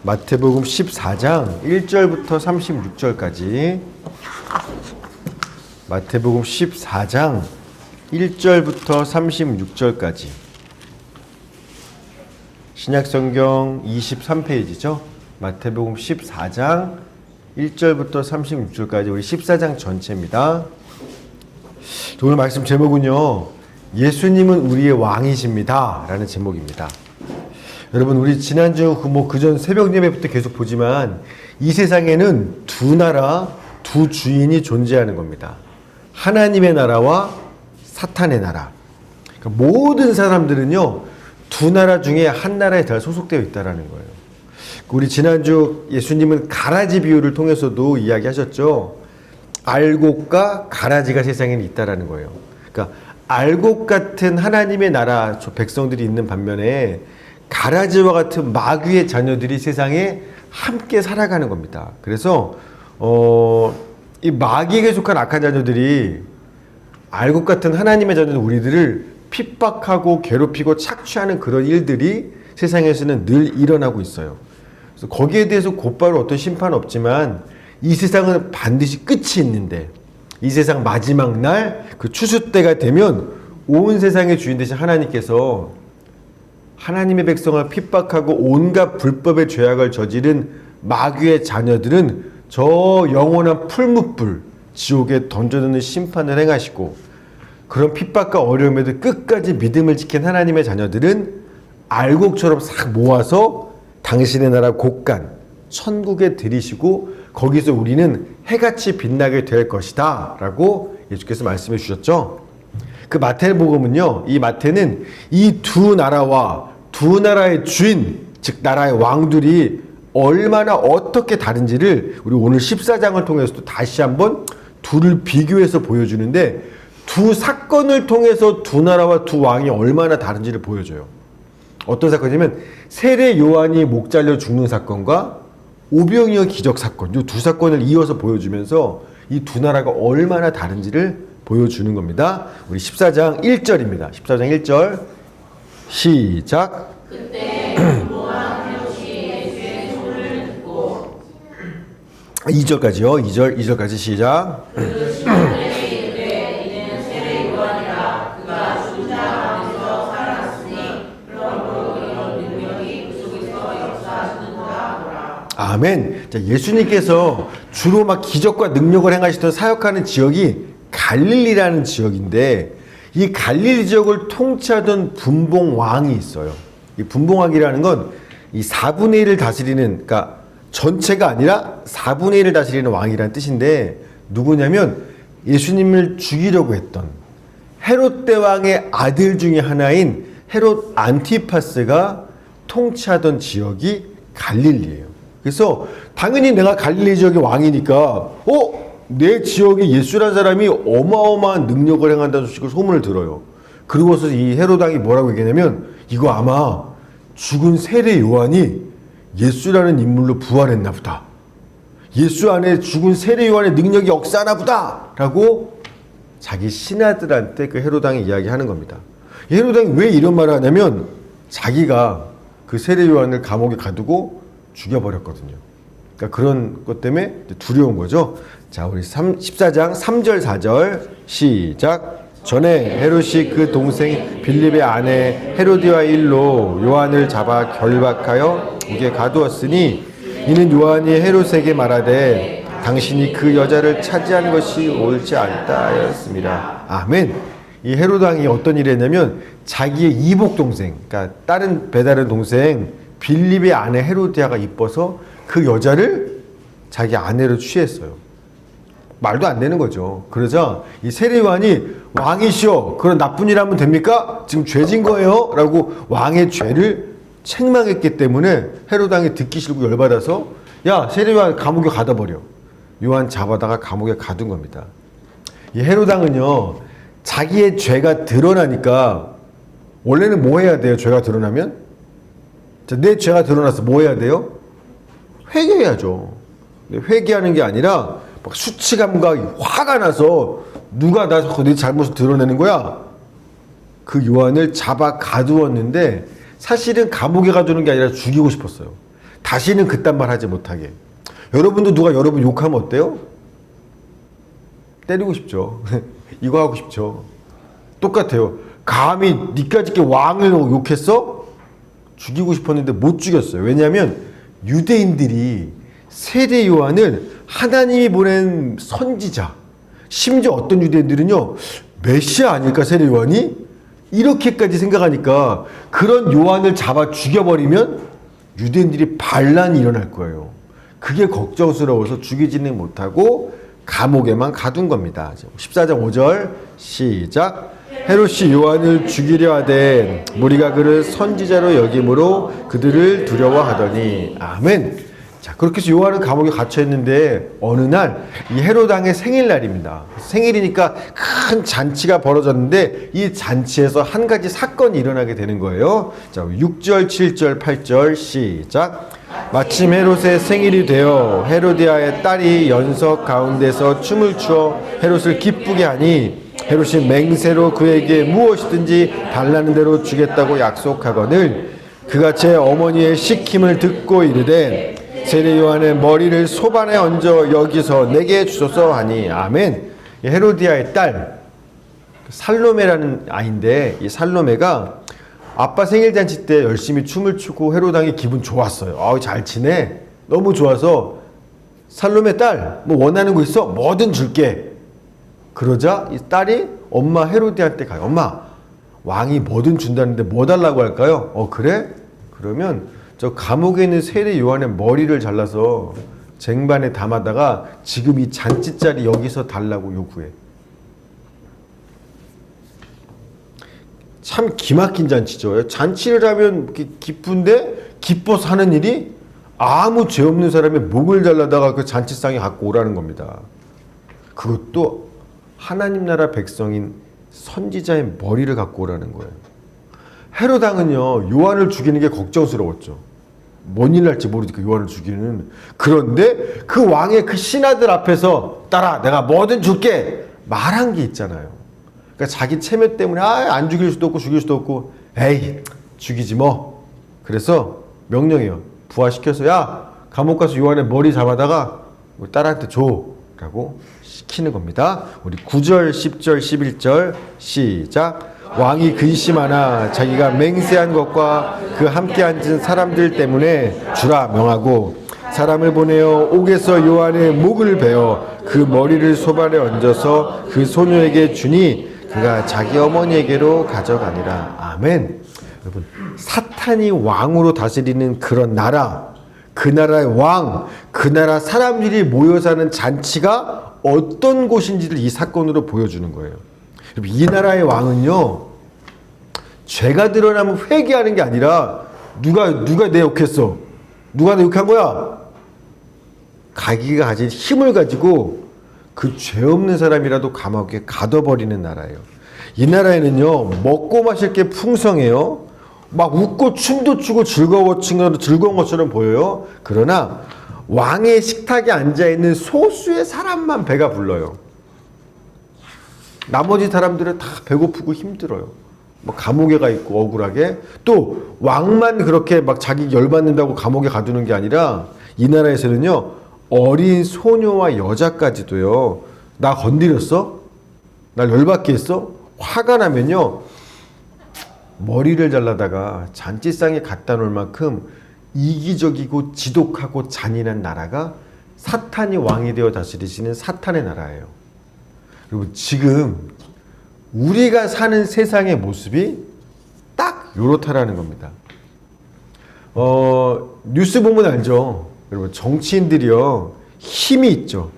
마태복음 14장 1절부터 36절까지. 마태복음 14장 1절부터 36절까지. 신약성경 23페이지죠. 마태복음 14장 1절부터 36절까지 우리 14장 전체입니다. 오늘 말씀 제목은요, 예수님은 우리의 왕이십니다 라는 제목입니다. 여러분, 우리 지난주 그전 새벽 예배부터 계속 보지만 이 세상에는 두 나라, 두 주인이 존재하는 겁니다. 하나님의 나라와 사탄의 나라. 그러니까 모든 사람들은요, 두 나라 중에 한 나라에 다 소속되어 있다는 거예요. 우리 지난주 예수님은 가라지 비유를 통해서도 이야기하셨죠. 알곡과 가라지가 세상에는 있다라는 거예요. 그러니까 알곡 같은 하나님의 나라 백성들이 있는 반면에 가라지와 같은 마귀의 자녀들이 세상에 함께 살아가는 겁니다. 그래서 이 마귀에게 속한 악한 자녀들이 알곡 같은 하나님의 자녀들 우리들을 핍박하고 괴롭히고 착취하는 그런 일들이 세상에서는 늘 일어나고 있어요. 그래서 거기에 대해서 곧바로 어떤 심판은 없지만 이 세상은 반드시 끝이 있는데 이 세상 마지막 날 그 추수 때가 되면 온 세상의 주인 되신 하나님께서 하나님의 백성을 핍박하고 온갖 불법의 죄악을 저지른 마귀의 자녀들은 저 영원한 풀무불 지옥에 던져놓는 심판을 행하시고, 그런 핍박과 어려움에도 끝까지 믿음을 지킨 하나님의 자녀들은 알곡처럼 싹 모아서 당신의 나라 곳간 천국에 들이시고 거기서 우리는 해같이 빛나게 될 것이다 라고 예수께서 말씀해 주셨죠. 그 마태복음은요, 이 마태는 이 두 나라와 두 나라의 주인, 즉 나라의 왕들이 얼마나 어떻게 다른지를 우리 오늘 14장을 통해서도 다시 한번 둘을 비교해서 보여주는데, 두 사건을 통해서 두 나라와 두 왕이 얼마나 다른지를 보여줘요. 어떤 사건이냐면 세례 요한이 목 잘려 죽는 사건과 오병이어 기적 사건, 이 두 사건을 이어서 보여주면서 이 두 나라가 얼마나 다른지를 보여주는 겁니다. 우리 14장 1절입니다. 14장 1절 시작. 그때 분봉한 헤롯이 예수의 소문을 듣고 2절까지요. 2절까지 시작. 그 시민들에게 이르되 이는 세례 요한이라. 그가 죽은 자 가운데서 살아났으니 그러므로 이런 능력이 그 속에서 역사하시는도다 하더라. 아멘. 자, 예수님께서 주로 막 기적과 능력을 행하시던 사역하는 지역이 갈릴리라는 지역인데, 이 갈릴리 지역을 통치하던 분봉왕이 있어요. 이 분봉왕이라는 건 이 4분의 1을 다스리는, 그러니까 전체가 아니라 4분의 1을 다스리는 왕이라는 뜻인데, 누구냐면 예수님을 죽이려고 했던 헤롯 대왕의 아들 중에 하나인 헤롯 안티파스가 통치하던 지역이 갈릴리예요. 그래서 당연히 내가 갈릴리 지역의 왕이니까 내 지역에 예수라는 사람이 어마어마한 능력을 행한다는 소식을 소문을 들어요. 그러고서 이 헤롯 왕이 뭐라고 얘기하냐면, 이거 아마 죽은 세례 요한이 예수라는 인물로 부활했나 보다. 예수 안에 죽은 세례 요한의 능력이 역사하나 보다 라고 자기 신하들한테 그 헤롯 왕이 이야기하는 겁니다. 헤롯 왕이 왜 이런 말을 하냐면 자기가 그 세례 요한을 감옥에 가두고 죽여버렸거든요. 그러니까 그런 것 때문에 두려운 거죠. 자, 우리 14장 3절 4절 시작. 전에 헤롯이 그 동생 빌립의 아내 헤로디아 일로 요한을 잡아 결박하여 옥에 가두었으니, 이는 요한이 헤롯에게 말하되 당신이 그 여자를 차지하는 것이 옳지 않다 하였습니다. 아멘. 이 헤롯 왕이 어떤 일을 했냐면 자기의 이복 동생, 그러니까 다른 배다른 동생 빌립의 아내 헤로디아가 이뻐서 그 여자를 자기 아내로 취했어요. 말도 안 되는 거죠. 그러자 이 세례 요한이 왕이시여, 그런 나쁜 일 하면 됩니까? 지금 죄진 거예요? 라고 왕의 죄를 책망했기 때문에 헤롯 왕이 듣기 싫고 열받아서 야, 세례 요한 감옥에 가둬 버려. 요한 잡아다가 감옥에 가둔 겁니다. 이 헤롯 왕은요, 자기의 죄가 드러나니까 원래는 뭐 해야 돼요? 죄가 드러나면? 자, 내 죄가 드러나서 뭐 해야 돼요? 회개해야죠. 회개하는 게 아니라 막 수치감과 화가 나서 누가 내 잘못을 드러내는 거야? 그 요한을 잡아 가두었는데 사실은 감옥에 가두는 게 아니라 죽이고 싶었어요. 다시는 그딴 말 하지 못하게. 여러분도 누가 여러분 욕하면 어때요? 때리고 싶죠. 이거 하고 싶죠. 똑같아요. 감히 니까짓 게 왕을 욕했어? 죽이고 싶었는데 못 죽였어요. 왜냐하면 유대인들이 세례 요한을 하나님이 보낸 선지자, 심지어 어떤 유대인들은요, 메시아 아닐까 세례 요한이? 이렇게까지 생각하니까 그런 요한을 잡아 죽여버리면 유대인들이 반란이 일어날 거예요. 그게 걱정스러워서 죽이지는 못하고 감옥에만 가둔 겁니다. 14장 5절 시작. 헤롯이 요한을 죽이려 하되 무리가 그를 선지자로 여김으로 그들을 두려워하더니. 아멘. 자, 그렇게 해서 요한은 감옥에 갇혀 있는데 어느 날 이 헤롯 왕의 생일날입니다. 생일이니까 큰 잔치가 벌어졌는데 이 잔치에서 한 가지 사건이 일어나게 되는 거예요. 자, 6절, 7절, 8절 시작. 마침 헤롯의 생일이 되어 헤로디아의 딸이 연석 가운데서 춤을 추어 헤롯을 기쁘게 하니 헤롯이 맹세로 그에게 무엇이든지 달라는 대로 주겠다고 약속하거늘 그가 제 어머니의 시킴을 듣고 이르되 세례 요한의 머리를 소반에 얹어 여기서 내게 주소서 하니. 아멘. 헤로디아의 딸 살로메라는 아이인데 이 살로메가 아빠 생일잔치 때 열심히 춤을 추고 헤롯 왕이 기분 좋았어요. 아우 잘 지내. 너무 좋아서 살로메 딸 뭐 원하는 거 있어? 뭐든 줄게. 그러자 이 딸이 엄마 헤로디한테 가요. 엄마 왕이 뭐든 준다는데 뭐 달라고 할까요? 그래? 그러면 저 감옥에 있는 세례 요한의 머리를 잘라서 쟁반에 담아다가 지금 이 잔치자리 여기서 달라고 요구해. 참 기막힌 잔치죠. 잔치를 하면 기쁜데 기뻐서 하는 일이 아무 죄 없는 사람의 목을 잘라다가 그 잔치상에 갖고 오라는 겁니다. 그것도 하나님 나라 백성인 선지자의 머리를 갖고 오라는 거예요. 헤롯 왕은요 요한을 죽이는 게 걱정스러웠죠. 뭔 일 날지 모르니까 요한을 죽이는. 그런데 그 왕의 그 신하들 앞에서 딸아 내가 뭐든 줄게 말한 게 있잖아요. 그러니까 자기 체면 때문에 안 죽일 수도 없고 죽일 수도 없고 에이 죽이지 뭐. 그래서 명령해요. 부하시켜서 야 감옥 가서 요한의 머리 잡아다가 우리 딸한테 줘 라고 시키는 겁니다. 우리 9절 10절 11절 시작. 왕이 근심하나 자기가 맹세한 것과 그 함께 앉은 사람들 때문에 주라 명하고 사람을 보내어 옥에서 요한의 목을 베어 그 머리를 소반에 얹어서 그 소녀에게 주니 그가 자기 어머니에게로 가져가니라. 아멘. 여러분 사탄이 왕으로 다스리는 그런 나라, 그 나라의 왕, 그 나라 사람들이 모여 사는 잔치가 어떤 곳인지를 이 사건으로 보여주는 거예요. 이 나라의 왕은요 죄가 드러나면 회개하는 게 아니라 누가 내 욕했어? 누가 내 욕한 거야? 자기가 가진 힘을 가지고 그 죄 없는 사람이라도 감옥에 가둬버리는 나라예요. 이 나라에는요 먹고 마실 게 풍성해요. 막 웃고 춤도 추고 즐거운 것처럼 보여요. 그러나 왕의 식탁에 앉아있는 소수의 사람만 배가 불러요. 나머지 사람들은 다 배고프고 힘들어요. 뭐 감옥에 가 있고 억울하게. 또 왕만 그렇게 막 자기 열받는다고 감옥에 가두는 게 아니라 이 나라에서는요 어린 소녀와 여자까지도요 나 건드렸어? 날 열받게 했어? 화가 나면요 머리를 잘라다가 잔치상에 갖다 놓을 만큼 이기적이고 지독하고 잔인한 나라가 사탄이 왕이 되어 다스리시는 사탄의 나라예요. 여러분 지금 우리가 사는 세상의 모습이 딱 요렇다라는 겁니다. 뉴스 보면 알죠. 여러분 정치인들이요 힘이 있죠.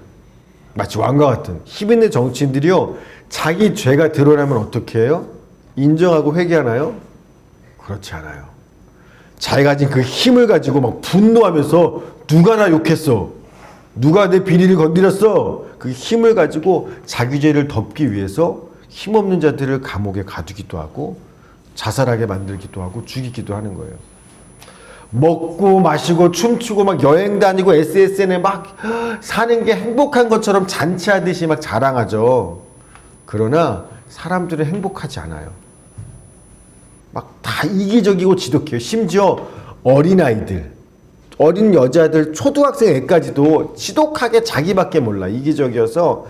마치 왕과 같은 힘 있는 정치인들이요 자기 죄가 드러나면 어떻게 해요? 인정하고 회개하나요? 그렇지 않아요. 자기가 가진 그 힘을 가지고 막 분노하면서 누가 나 욕했어? 누가 내 비리를 건드렸어? 그 힘을 가지고 자기 죄를 덮기 위해서 힘없는 자들을 감옥에 가두기도 하고 자살하게 만들기도 하고 죽이기도 하는 거예요. 먹고 마시고 춤추고 막 여행 다니고 SSN에 막 사는 게 행복한 것처럼 잔치하듯이 막 자랑하죠. 그러나 사람들은 행복하지 않아요. 막 다 이기적이고 지독해요. 심지어 어린아이들, 어린 여자들 초등학생 애까지도 지독하게 자기밖에 몰라. 이기적이어서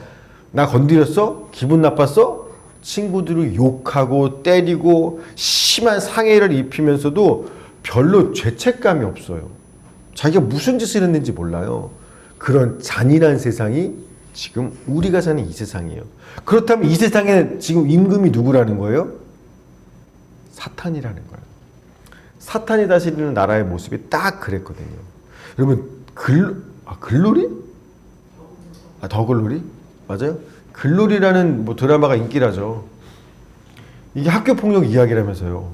나 건드렸어? 기분 나빴어? 친구들을 욕하고 때리고 심한 상해를 입히면서도 별로 죄책감이 없어요. 자기가 무슨 짓을 했는지 몰라요. 그런 잔인한 세상이 지금 우리가 사는 이 세상이에요. 그렇다면 이 세상에 지금 임금이 누구라는 거예요? 사탄이라는 거예요. 사탄이 다스리는 나라의 모습이 딱 그랬거든요. 여러분 글로리? 더 글로리? 맞아요? 글로리라는 뭐 드라마가 인기라죠. 이게 학교 폭력 이야기라면서요.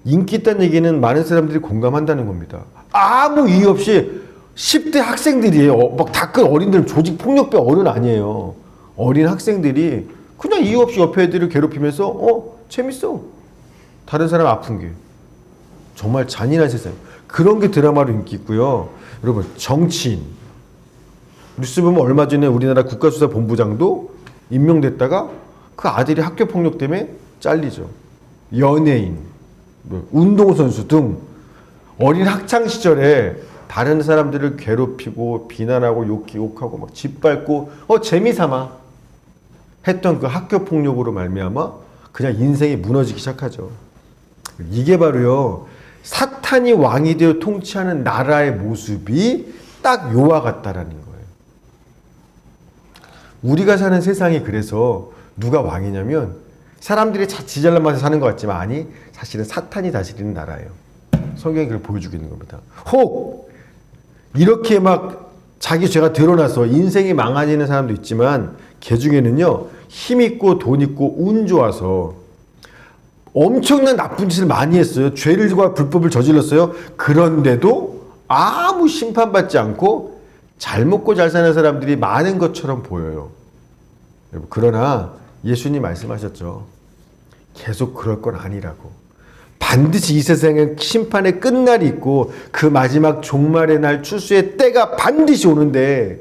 인기 있다는 얘기는 많은 사람들이 공감한다는 겁니다. 아무 이유 없이 10대 학생들이에요. 막 다 큰 어린들 조직 폭력배 어른 아니에요. 어린 학생들이 그냥 이유 없이 옆에 애들을 괴롭히면서 재밌어. 다른 사람 아픈 게. 정말 잔인한 세상. 그런 게 드라마로 인기 있고요. 여러분 정치인. 뉴스 보면 얼마 전에 우리나라 국가수사본부장도 임명됐다가 그 아들이 학교 폭력 때문에 잘리죠. 연예인, 운동선수 등 어린 학창 시절에 다른 사람들을 괴롭히고 비난하고 욕하고 막 짓밟고 재미삼아 했던 그 학교 폭력으로 말미암아 그냥 인생이 무너지기 시작하죠. 이게 바로요 사탄이 왕이 되어 통치하는 나라의 모습이 딱 요와 같다라는 거예요. 우리가 사는 세상이 그래서 누가 왕이냐면 사람들이 지잘난 맛에 사는 것 같지만 아니 사실은 사탄이 다스리는 나라예요. 성경이 그걸 보여주고 있는 겁니다. 혹 이렇게 막 자기 죄가 드러나서 인생이 망가지는 사람도 있지만 걔 중에는요 힘 있고 돈 있고 운 좋아서 엄청난 나쁜 짓을 많이 했어요. 죄를과 불법을 저질렀어요. 그런데도 아무 심판받지 않고 잘 먹고 잘 사는 사람들이 많은 것처럼 보여요. 그러나 예수님 말씀하셨죠. 계속 그럴 건 아니라고. 반드시 이 세상에 심판의 끝날이 있고 그 마지막 종말의 날 추수의 때가 반드시 오는데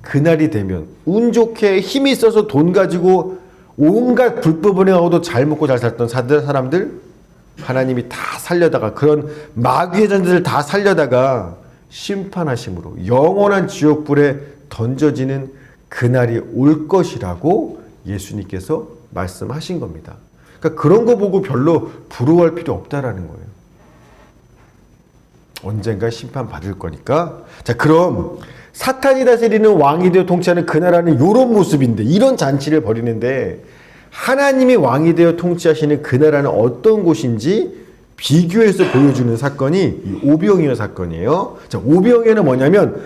그날이 되면 운 좋게 힘이 있어서 돈 가지고 온갖 불법을 행하고도 잘 먹고 잘 살던 사람들 하나님이 다 살려다가 그런 마귀의 전쟁을 다 살려다가 심판하심으로 영원한 지옥불에 던져지는 그날이 올 것이라고 예수님께서 말씀하신 겁니다. 그러니까 그런 거 보고 별로 부러워할 필요 없다라는 거예요. 언젠가 심판받을 거니까. 자, 그럼 사탄이 다스리는 왕이 되어 통치하는 그 나라는 이런 모습인데 이런 잔치를 벌이는데 하나님이 왕이 되어 통치하시는 그 나라는 어떤 곳인지 비교해서 보여주는 사건이 이 오병이어 사건이에요. 자, 오병이어는 뭐냐면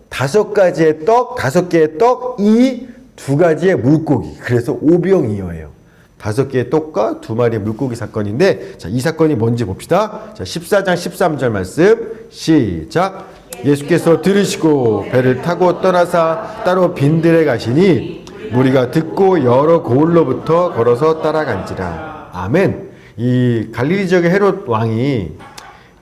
다섯 가지의 떡, 5개의 떡, 이 2가지의 물고기. 그래서 오병이어예요. 5개의 떡과 2마리의 물고기 사건인데 자, 이 사건이 뭔지 봅시다. 자, 14장 13절 말씀 시작. 예수께서 들으시고 배를 타고 떠나사 따로 빈들에 가시니 무리가 듣고 여러 고을로부터 걸어서 따라간지라. 아멘. 이 갈릴리 지역의 헤롯 왕이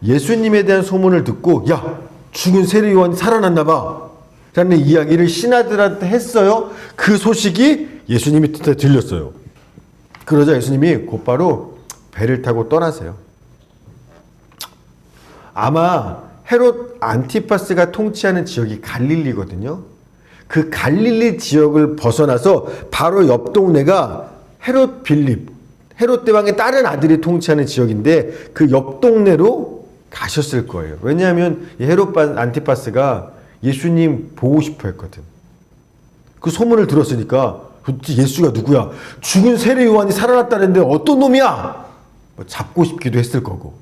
예수님에 대한 소문을 듣고 야 죽은 세례 요한이 살아났나 봐 라는 이야기를 신하들한테 했어요. 그 소식이 예수님이 들렸어요. 그러자 예수님이 곧바로 배를 타고 떠나세요. 아마 헤롯 안티파스가 통치하는 지역이 갈릴리거든요. 그 갈릴리 지역을 벗어나서 바로 옆 동네가 헤롯 빌립, 헤롯 대왕의 다른 아들이 통치하는 지역인데 그 옆 동네로 가셨을 거예요. 왜냐하면 이 헤롯 안티파스가 예수님 보고 싶어 했거든. 그 소문을 들었으니까 예수가 누구야? 죽은 세례 요한이 살아났다는데 어떤 놈이야? 잡고 싶기도 했을 거고.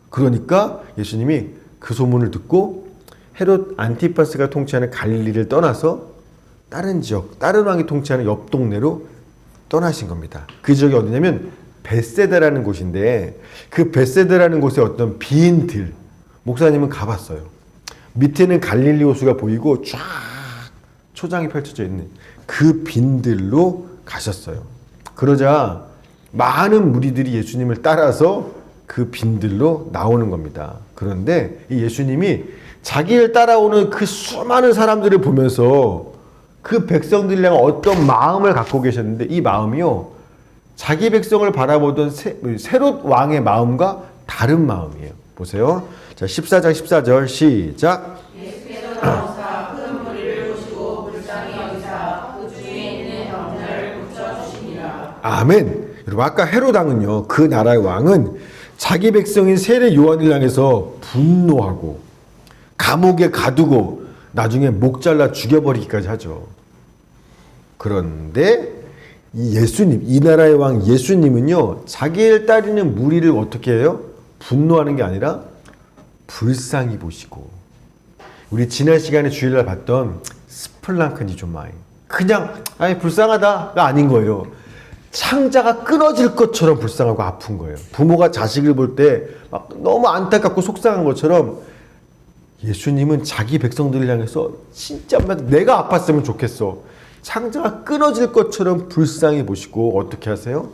그러니까 예수님이 그 소문을 듣고 헤롯 안티파스가 통치하는 갈릴리를 떠나서 다른 지역, 다른 왕이 통치하는 옆 동네로 떠나신 겁니다. 그 지역이 어디냐면 벳세다라는 곳인데 그 벳세다라는 곳에 어떤 빈 들, 목사님은 가봤어요. 밑에는 갈릴리 호수가 보이고 쫙 초장이 펼쳐져 있는 그 빈들로 가셨어요. 그러자 많은 무리들이 예수님을 따라서 그 빈들로 나오는 겁니다. 그런데 이 예수님이 자기를 따라오는 그 수많은 사람들을 보면서 그 백성들이랑 어떤 마음을 갖고 계셨는데 이 마음이요. 자기 백성을 바라보던 세롯 왕의 마음과 다른 마음이에요. 보세요. 자, 14장 14절 시작. 예수께서 나오사 큰 무리를 보시고 불쌍히 여기사 그 중에 있는 병자를 고쳐주시니라. 아멘. 여러분 아까 헤롯 왕은요, 그 나라의 왕은 자기 백성인 세례 요한을 향해서 분노하고 감옥에 가두고 나중에 목 잘라 죽여버리기까지 하죠. 그런데 이 예수님, 이 나라의 왕 예수님은요, 자기를 따르는 무리를 어떻게 해요? 분노하는 게 아니라 불쌍히 보시고, 우리 지난 시간에 주일날 봤던 스플랑크니조마이, 그냥 아니 불쌍하다가 아닌 거예요. 창자가 끊어질 것처럼 불쌍하고 아픈 거예요. 부모가 자식을 볼 때 막 너무 안타깝고 속상한 것처럼 예수님은 자기 백성들을 향해서 진짜 내가 아팠으면 좋겠어. 창자가 끊어질 것처럼 불쌍히 보시고 어떻게 하세요?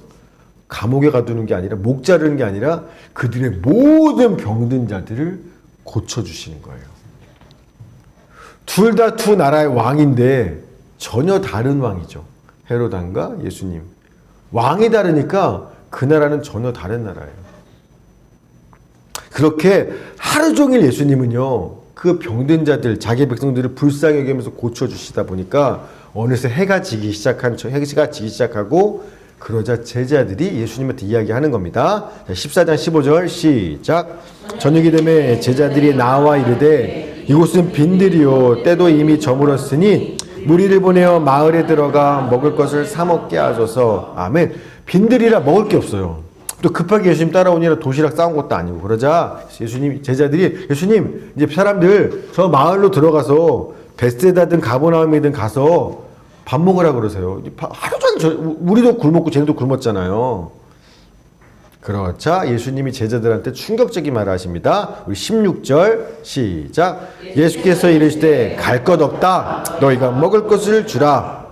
감옥에 가두는 게 아니라, 목 자르는 게 아니라 그들의 모든 병든 자들을 고쳐주시는 거예요. 둘 다 두 나라의 왕인데 전혀 다른 왕이죠. 헤롯 왕과 예수님. 왕이 다르니까 그 나라는 전혀 다른 나라예요. 그렇게 하루 종일 예수님은요, 그 병든 자들, 자기 백성들을 불쌍히 여기면서 고쳐주시다 보니까 어느새 해가 지기 시작하고, 그러자 제자들이 예수님한테 이야기하는 겁니다. 14장 15절 시작. 저녁이 되매 제자들이 나와 이르되 이곳은 빈들이요 때도 이미 저물었으니 무리를 보내어 마을에 들어가 먹을 것을 사 먹게 하소서. 아멘. 빈들이라 먹을 게 없어요. 또 급하게 예수님 따라오니라 도시락 싸온 것도 아니고. 그러자 예수님, 제자들이 예수님, 이제 사람들 저 마을로 들어가서 베세다든 가버나움이든 가서 밥 먹으라 그러세요. 하루 종일 우리도 굶었고 쟤네도 굶었잖아요. 그러자 예수님이 제자들한테 충격적인 말을 하십니다. 우리 16절 시작. 예수께서 이르시되 갈 것 없다. 너희가 먹을 것을 주라.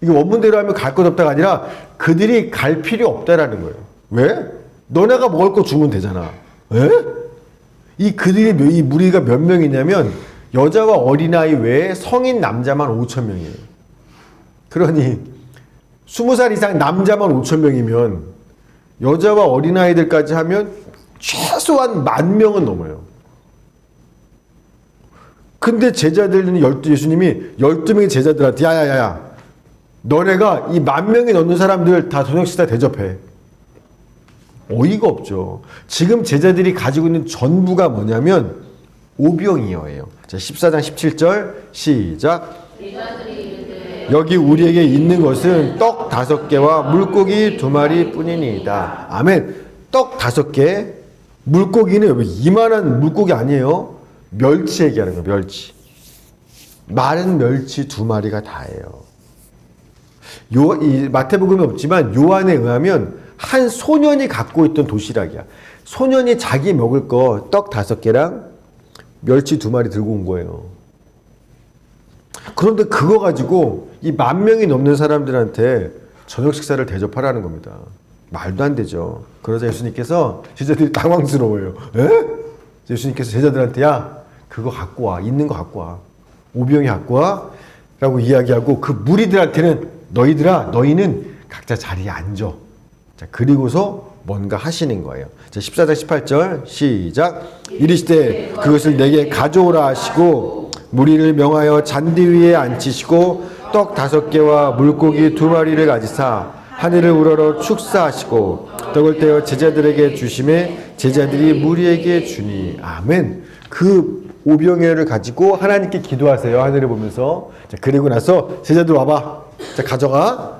이게 원문대로 하면 갈 것 없다가 아니라 그들이 갈 필요 없다라는 거예요. 왜? 너네가 먹을 거 주면 되잖아. 에? 이 무리가 몇 명이냐면 여자와 어린아이 외에 성인 남자만 5천 명이에요. 그러니 20살 이상 남자만 5천 명이면 여자와 어린아이들까지 하면 최소한 10,000명은 넘어요. 근데 제자들은 예수님이 12명의 제자들한테 야야야야, 너네가 이 10,000명이 넘는 사람들 다 저녁 식사 대접해. 어이가 없죠. 지금 제자들이 가지고 있는 전부가 뭐냐면 오병이어예요. 자, 14장 17절 시작. 여기 우리에게 있는 것은 떡 5개와 물고기 2마리 뿐이니이다. 아멘. 떡 5개, 물고기는 이만한 물고기 아니에요. 멸치 얘기하는 거예요. 멸치. 마른 멸치 2마리가 다예요. 이 마태복음에 없지만 요한에 의하면 한 소년이 갖고 있던 도시락이야. 소년이 자기 먹을 거 떡 5개랑 멸치 2마리 들고 온 거예요. 그런데 그거 가지고 이 10,000명이 넘는 사람들한테 저녁 식사를 대접하라는 겁니다. 말도 안 되죠. 그러자 예수님께서, 제자들이 당황스러워요. 에? 예수님께서 제자들한테 야, 그거 갖고 와. 있는 거 갖고 와. 오병이 갖고 와. 라고 이야기하고 그 무리들한테는 너희는 각자 자리에 앉아. 자, 그리고서 뭔가 하시는 거예요. 자, 14장 18절 시작. 이르시되 그것을 내게 가져오라 하시고 무리를 명하여 잔디 위에 앉히시고 떡 5개와 물고기 2마리를 가지사 하늘을 우러러 축사하시고 떡을 떼어 제자들에게 주심에 제자들이 무리에게 주니. 아멘. 그 오병이어를 가지고 하나님께 기도하세요. 하늘을 보면서. 자, 그리고 나서 제자들 와봐. 자, 가져가.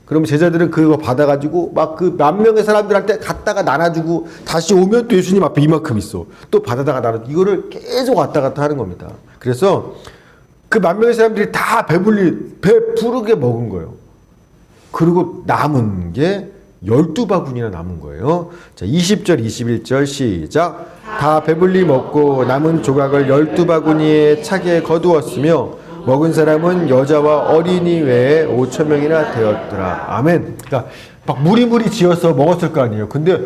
그러면 제자들은 그거 받아가지고 막 그 10,000명의 사람들한테 갖다가 나눠주고 다시 오면 또 예수님 앞에 이만큼 있어. 또 받아다가 나눠주고 이거를 계속 왔다 갔다 하는 겁니다. 그래서 그 10,000명의 사람들이 다 배 부르게 먹은 거예요. 그리고 남은 게 12바구니나 남은 거예요. 자, 20절 21절 시작. 다 배불리 먹고 남은 조각을 12바구니에 차게 거두었으며 먹은 사람은 여자와 어린이 외에 5,000명이나 되었더라. 아멘. 그러니까 막 무리무리 지어서 먹었을 거 아니에요. 근데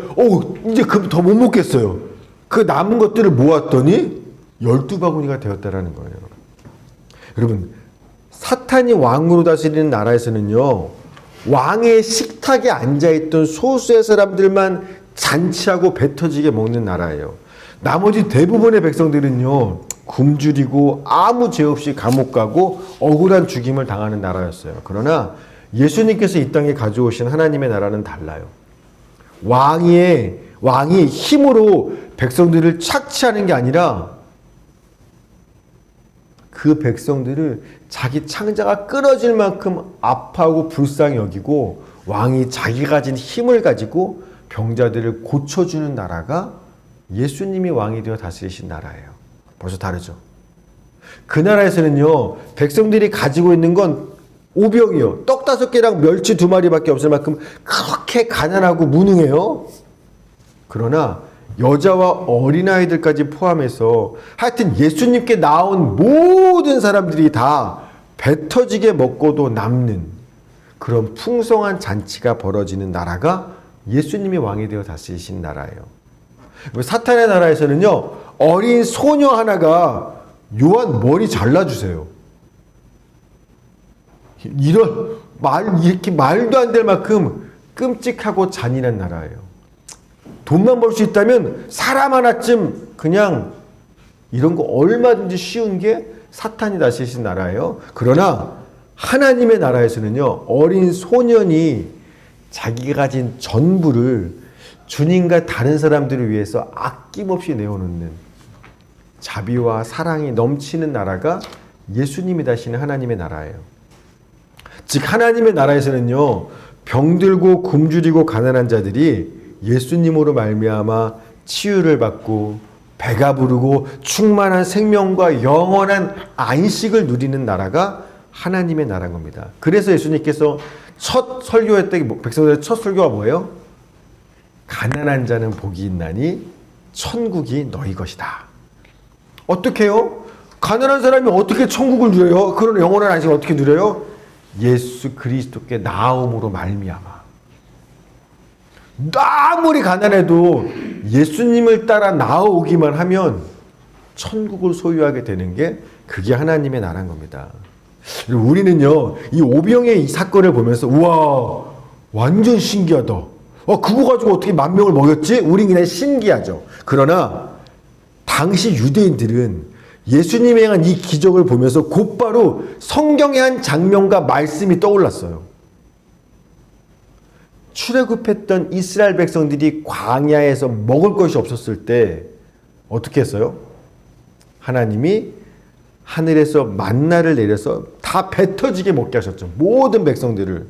이제 더 못 먹겠어요. 그 남은 것들을 모았더니 12바구니가 되었다라는 거예요. 여러분, 사탄이 왕으로 다스리는 나라에서는요, 왕의 식탁에 앉아있던 소수의 사람들만 잔치하고 배 터지게 먹는 나라예요. 나머지 대부분의 백성들은요, 굶주리고 아무 죄 없이 감옥 가고 억울한 죽임을 당하는 나라였어요. 그러나 예수님께서 이 땅에 가져오신 하나님의 나라는 달라요. 왕이 힘으로 백성들을 착취하는 게 아니라 그 백성들을 자기 창자가 끊어질 만큼 아파하고 불쌍히 여기고 왕이 자기가 가진 힘을 가지고 병자들을 고쳐주는 나라가 예수님이 왕이 되어 다스리신 나라예요. 벌써 다르죠. 그 나라에서는요, 백성들이 가지고 있는 건 오병이요, 떡 5개랑 멸치 2마리밖에 없을 만큼 그렇게 가난하고 무능해요. 그러나 여자와 어린아이들까지 포함해서 하여튼 예수님께 나온 모든 사람들이 다 배 터지게 먹고도 남는 그런 풍성한 잔치가 벌어지는 나라가 예수님이 왕이 되어 다스리신 나라예요. 사탄의 나라에서는요, 어린 소녀 하나가 요한 머리 잘라주세요. 이렇게 말도 안 될 만큼 끔찍하고 잔인한 나라예요. 돈만 벌 수 있다면 사람 하나쯤 그냥 이런 거 얼마든지 쉬운 게 사탄이 다스리신 나라예요. 그러나 하나님의 나라에서는요, 어린 소년이 자기가 가진 전부를 주님과 다른 사람들을 위해서 아낌없이 내어놓는 자비와 사랑이 넘치는 나라가 예수님이 다스리는 하나님의 나라예요. 즉 하나님의 나라에서는요, 병들고 굶주리고 가난한 자들이 예수님으로 말미암아 치유를 받고 배가 부르고 충만한 생명과 영원한 안식을 누리는 나라가 하나님의 나라인 겁니다. 그래서 예수님께서 첫 설교했던 백성들의 첫 설교가 뭐예요? 가난한 자는 복이 있나니 천국이 너희 것이다. 어떻게 해요? 가난한 사람이 어떻게 천국을 누려요? 그런 영원한 안식을 어떻게 누려요? 예수 그리스도께 나아옴으로 말미암아. 아무리 가난해도 예수님을 따라 나아오기만 하면 천국을 소유하게 되는 게 그게 하나님의 나라인 겁니다. 우리는요, 이 오병의 이 사건을 보면서 우와, 완전 신기하다. 그거 가지고 어떻게 10,000명을 먹였지? 우린 그냥 신기하죠. 그러나 당시 유대인들은 예수님이 행한 이 기적을 보면서 곧바로 성경의 한 장면과 말씀이 떠올랐어요. 출애굽했던 이스라엘 백성들이 광야에서 먹을 것이 없었을 때 어떻게 했어요? 하나님이 하늘에서 만나를 내려서 다 배 터지게 먹게 하셨죠. 모든 백성들을.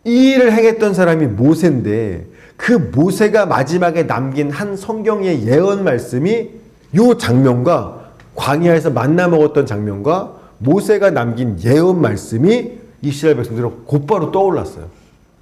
이 일을 행했던 사람이 모세인데 그 모세가 마지막에 남긴 한 성경의 예언 말씀이 이 장면과 광야에서 만나 먹었던 장면과 모세가 남긴 예언 말씀이 이스라엘 백성들은 곧바로 떠올랐어요.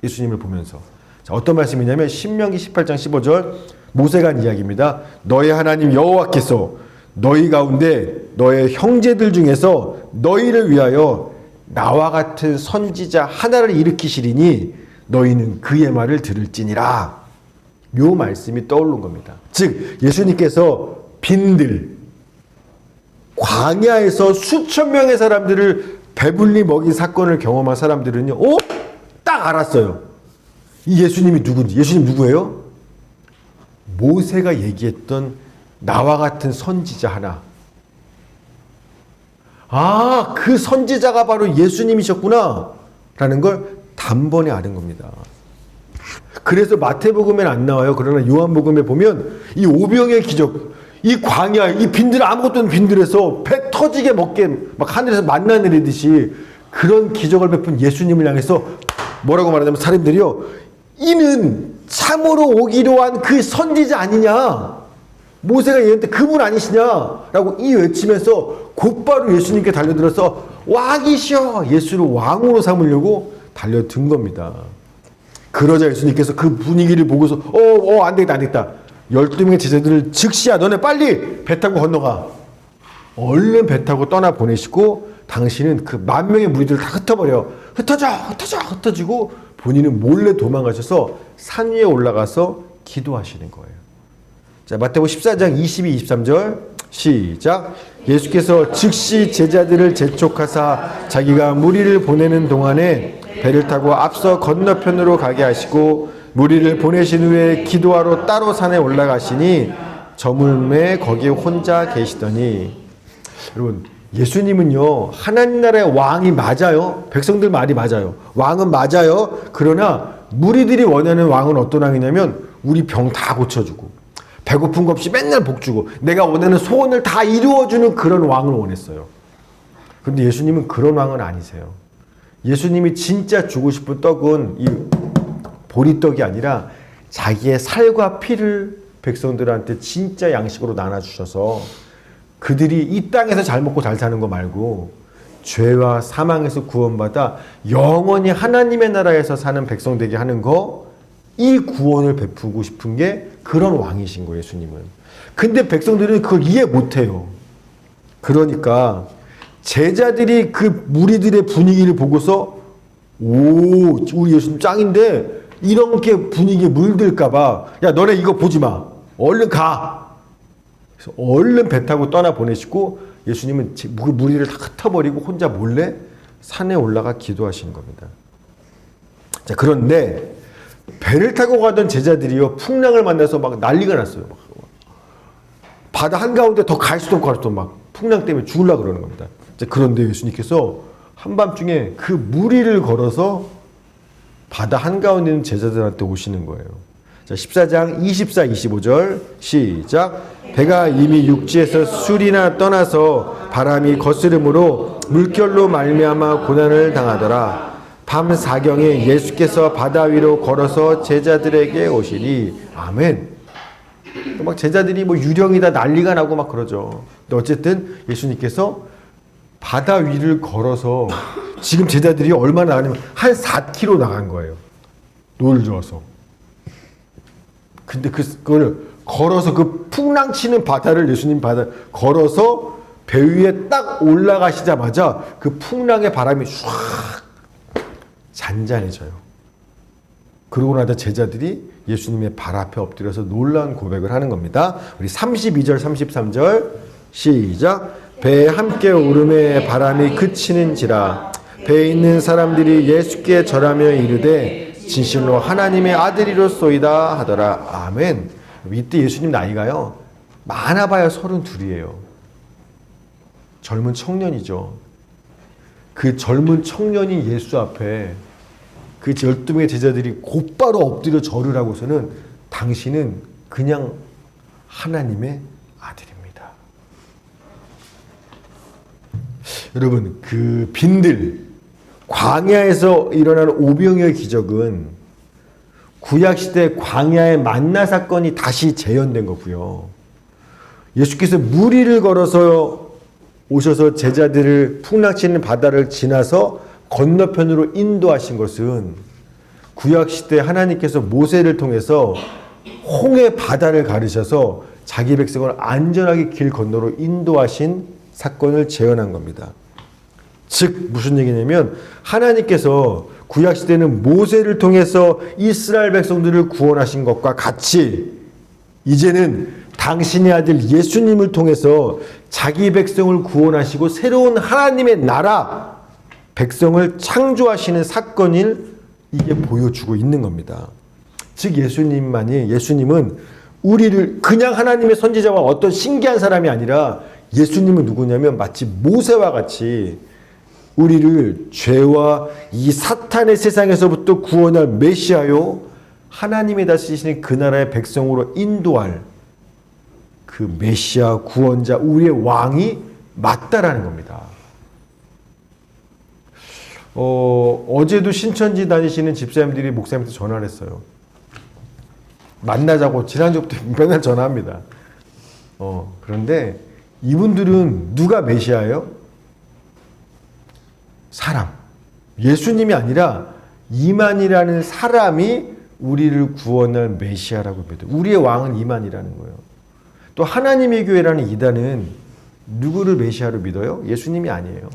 예수님을 보면서. 자, 어떤 말씀이냐면 신명기 18장 15절 모세가 한 이야기입니다. 너의 하나님 여호와께서 너희 가운데 너의 형제들 중에서 너희를 위하여 나와 같은 선지자 하나를 일으키시리니 너희는 그의 말을 들을지니라. 요 말씀이 떠오른 겁니다. 즉 예수님께서 빈들 광야에서 수천 명의 사람들을 배불리 먹인 사건을 경험한 사람들은요, 딱 알았어요. 이 예수님이 누군지. 예수님 누구예요? 모세가 얘기했던 나와 같은 선지자 하나. 아, 그 선지자가 바로 예수님이셨구나 라는 걸 단번에 아는 겁니다. 그래서 마태복음에는 안 나와요. 그러나 요한복음에 보면 이 오병의 기적, 이 광야, 이 빈들 아무것도 없는 빈들에서 배 터지게 먹게 막 하늘에서 만나 내리듯이 그런 기적을 베푼 예수님을 향해서 뭐라고 말하냐면 사람들이요, 이는 참으로 오기로 한 그 선지자 아니냐, 모세가 얘한테 그분 아니시냐라고 이 외치면서 곧바로 예수님께 달려들어서 왕이시여, 예수를 왕으로 삼으려고 달려든 겁니다. 그러자 예수님께서 그 분위기를 보고서 안 되겠다. 12명의 제자들을 즉시야, 너네 빨리 배 타고 건너가. 얼른 배 타고 떠나 보내시고 당신은 그 10,000명의 무리들을 다 흩어지고 본인은 몰래 도망가셔서 산 위에 올라가서 기도하시는 거예요. 자, 마태복음 14장 22, 23절 시작. 예수께서 즉시 제자들을 재촉하사 자기가 무리를 보내는 동안에 배를 타고 앞서 건너편으로 가게 하시고 무리를 보내신 후에 기도하러 따로 산에 올라가시니 저물매 거기에 혼자 계시더니. 여러분, 예수님은요, 하나님 나라의 왕이 맞아요. 백성들 말이 맞아요. 왕은 맞아요. 그러나 무리들이 원하는 왕은 어떤 왕이냐면 우리 병 다 고쳐주고 배고픈 거 없이 맨날 복 주고 내가 원하는 소원을 다 이루어주는 그런 왕을 원했어요. 그런데 예수님은 그런 왕은 아니세요. 예수님이 진짜 주고 싶은 떡은 이 보리떡이 아니라 자기의 살과 피를 백성들한테 진짜 양식으로 나눠주셔서 그들이 이 땅에서 잘 먹고 잘 사는 거 말고 죄와 사망에서 구원받아 영원히 하나님의 나라에서 사는 백성 되게 하는 거, 이 구원을 베푸고 싶은 게 그런 왕이신 거예요, 예수님은. 근데 백성들은 그걸 이해 못해요. 그러니까 제자들이 그 무리들의 분위기를 보고서 오, 우리 예수님 짱인데 이렇게 분위기에 물들까 봐, 야 너네 이거 보지 마, 얼른 가. 그래서 얼른 배 타고 떠나 보내시고 예수님은 무리를 다 흩어버리고 혼자 몰래 산에 올라가 기도하시는 겁니다. 자, 그런데 배를 타고 가던 제자들이요, 풍랑을 만나서 막 난리가 났어요. 막 바다 한가운데 더 갈 수도 없고 갈 수도 없고 막 풍랑 때문에 죽으려고 그러는 겁니다. 자, 그런데 예수님께서 한밤중에 그 무리를 걸어서 바다 한가운데 있는 제자들한테 오시는 거예요. 자, 14장 24, 25절 시작. 배가 이미 육지에서 술이나 떠나서 바람이 거스름으로 물결로 말미암아 고난을 당하더라. 밤 사경에 예수께서 바다 위로 걸어서 제자들에게 오시니. 아멘. 막 제자들이 뭐 유령이다 난리가 나고 막 그러죠. 근데 어쨌든 예수님께서 바다 위를 걸어서, 지금 제자들이 얼마나 나가냐면 한 4km 나간 거예요. 노을 저어서. 근데 그걸 걸어서 그 풍랑 치는 바다를, 예수님 바다 걸어서 배 위에 딱 올라가시자마자 그 풍랑의 바람이 唰 잔잔해져요. 그러고 나서 제자들이 예수님의 발 앞에 엎드려서 놀라운 고백을 하는 겁니다. 우리 32절 33절 시작. 배에 함께 오름에 바람이 그치는지라. 배에 있는 사람들이 예수께 절하며 이르되 진실로 하나님의 아들이로소이다 하더라. 아멘. 이때 예수님 나이가요, 많아봐야 32이에요. 젊은 청년이죠. 그 젊은 청년인 예수 앞에 그 12명의 제자들이 곧바로 엎드려 절을 하고서는 당신은 그냥 하나님의 아들입니다. 여러분, 그 빈들 광야에서 일어난 오병이어의 기적은 구약시대 광야의 만나 사건이 다시 재현된 거고요. 예수께서 무리를 걸어서 오셔서 제자들을 풍랑치는 바다를 지나서 건너편으로 인도하신 것은 구약시대 하나님께서 모세를 통해서 홍해 바다를 가르셔서 자기 백성을 안전하게 길 건너로 인도하신 사건을 재현한 겁니다. 즉 무슨 얘기냐면 하나님께서 구약시대는 모세를 통해서 이스라엘 백성들을 구원하신 것과 같이 이제는 당신의 아들 예수님을 통해서 자기 백성을 구원하시고 새로운 하나님의 나라 백성을 창조하시는 사건을 이게 보여주고 있는 겁니다. 즉 예수님은 우리를 그냥 하나님의 선지자와 어떤 신기한 사람이 아니라 예수님은 누구냐면 마치 모세와 같이 우리를 죄와 이 사탄의 세상에서부터 구원할 메시아요, 하나님이 다스리시는 그 나라의 백성으로 인도할 그 메시아 구원자, 우리의 왕이 맞다라는 겁니다. 어제도 신천지 다니시는 집사님들이 목사님한테 전화를 했어요. 만나자고 지난주부터 맨날 전화합니다. 그런데 이분들은 누가 메시아예요? 사람. 예수님이 아니라 이만이라는 사람이 우리를 구원할 메시아라고 믿어요. 우리의 왕은 이만이라는 거예요. 또 하나님의 교회라는 이단은 누구를 메시아로 믿어요? 예수님이 아니에요.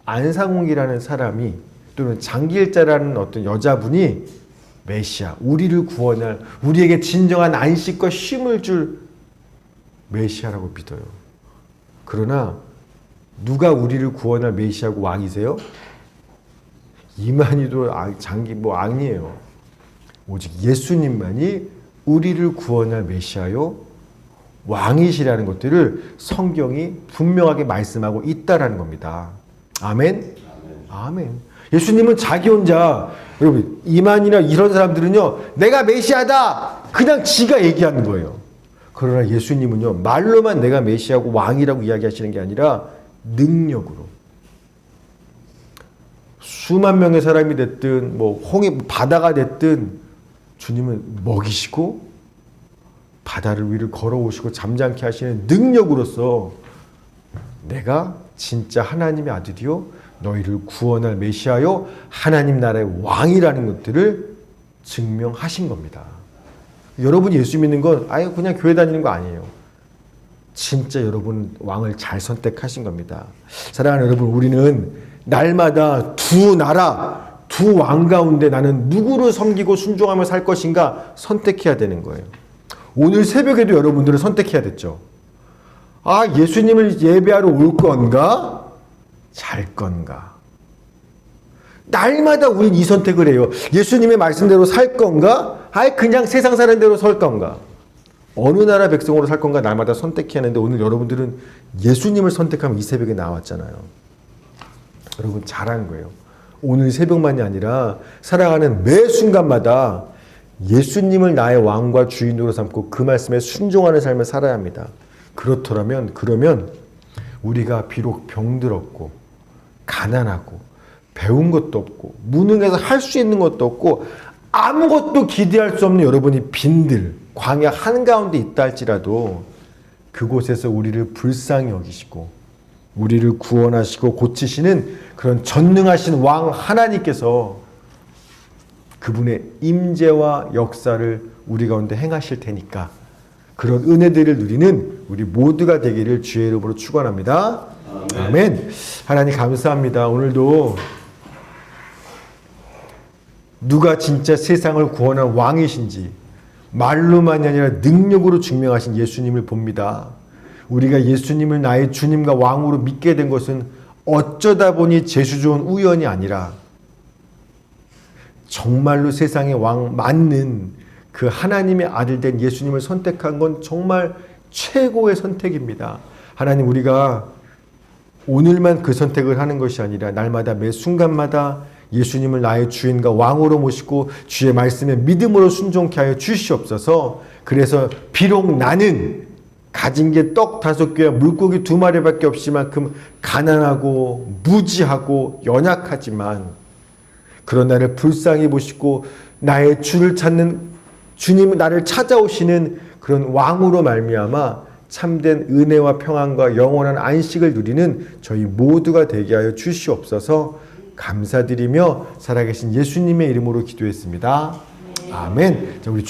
안상홍이라는 사람이, 또는 장길자라는 어떤 여자분이 메시아, 우리를 구원할, 우리에게 진정한 안식과 쉼을 줄 메시아라고 믿어요. 그러나 누가 우리를 구원할 메시아고 왕이세요? 이만희도 아니에요. 오직 예수님만이 우리를 구원할 메시아요, 왕이시라는 것들을 성경이 분명하게 말씀하고 있다라는 겁니다. 아멘? 아멘. 예수님은 자기 혼자, 여러분, 이만이나 이런 사람들은요, 내가 메시아다! 그냥 지가 얘기하는 거예요. 그러나 예수님은요, 말로만 내가 메시아고 왕이라고 이야기하시는 게 아니라 능력으로. 수만 명의 사람이 됐든, 바다가 됐든, 주님은 먹이시고, 바다를 위를 걸어오시고 잠잠케 하시는 능력으로서 내가 진짜 하나님의 아들이요, 너희를 구원할 메시아요, 하나님 나라의 왕이라는 것들을 증명하신 겁니다. 여러분이 예수 믿는 건 아예 그냥 교회 다니는 거 아니에요. 진짜 여러분 왕을 잘 선택하신 겁니다. 사랑하는 여러분, 우리는 날마다 두 나라, 두 왕 가운데 나는 누구를 섬기고 순종하며 살 것인가 선택해야 되는 거예요. 오늘 새벽에도 여러분들은 선택해야 됐죠. 예수님을 예배하러 올 건가? 잘 건가? 날마다 우린 이 선택을 해요. 예수님의 말씀대로 살 건가? 그냥 세상 사는 대로 살 건가? 어느 나라 백성으로 살 건가? 날마다 선택해야 하는데 오늘 여러분들은 예수님을 선택하면 이 새벽에 나왔잖아요. 여러분 잘한 거예요. 오늘 새벽만이 아니라 살아가는 매 순간마다 예수님을 나의 왕과 주인으로 삼고 그 말씀에 순종하는 삶을 살아야 합니다. 그러면 우리가 비록 병들었고 가난하고 배운 것도 없고 무능해서 할 수 있는 것도 없고 아무것도 기대할 수 없는 여러분이 빈들 광야 한가운데 있다 할지라도 그곳에서 우리를 불쌍히 여기시고 우리를 구원하시고 고치시는 그런 전능하신 왕 하나님께서 그분의 임재와 역사를 우리 가운데 행하실 테니까 그런 은혜들을 누리는 우리 모두가 되기를 주의 이름으로 축원합니다. 아멘. 하나님 감사합니다. 오늘도 누가 진짜 세상을 구원한 왕이신지 말로만이 아니라 능력으로 증명하신 예수님을 봅니다. 우리가 예수님을 나의 주님과 왕으로 믿게 된 것은 어쩌다 보니 재수 좋은 우연이 아니라 정말로 세상의 왕 맞는 그 하나님의 아들 된 예수님을 선택한 건 정말 최고의 선택입니다. 하나님, 우리가 오늘만 그 선택을 하는 것이 아니라 날마다 매 순간마다 예수님을 나의 주인과 왕으로 모시고 주의 말씀에 믿음으로 순종케 하여 주시옵소서. 그래서 비록 나는 가진 게 떡 5개와 물고기 2마리밖에 없을 만큼 가난하고 무지하고 연약하지만 그런 나를 불쌍히 보시고 나의 주를 찾는 주님 나를 찾아오시는 그런 왕으로 말미암아 참된 은혜와 평안과 영원한 안식을 누리는 저희 모두가 되게 하여 주시옵소서. 감사드리며 살아계신 예수님의 이름으로 기도했습니다. 아멘. 자, 우리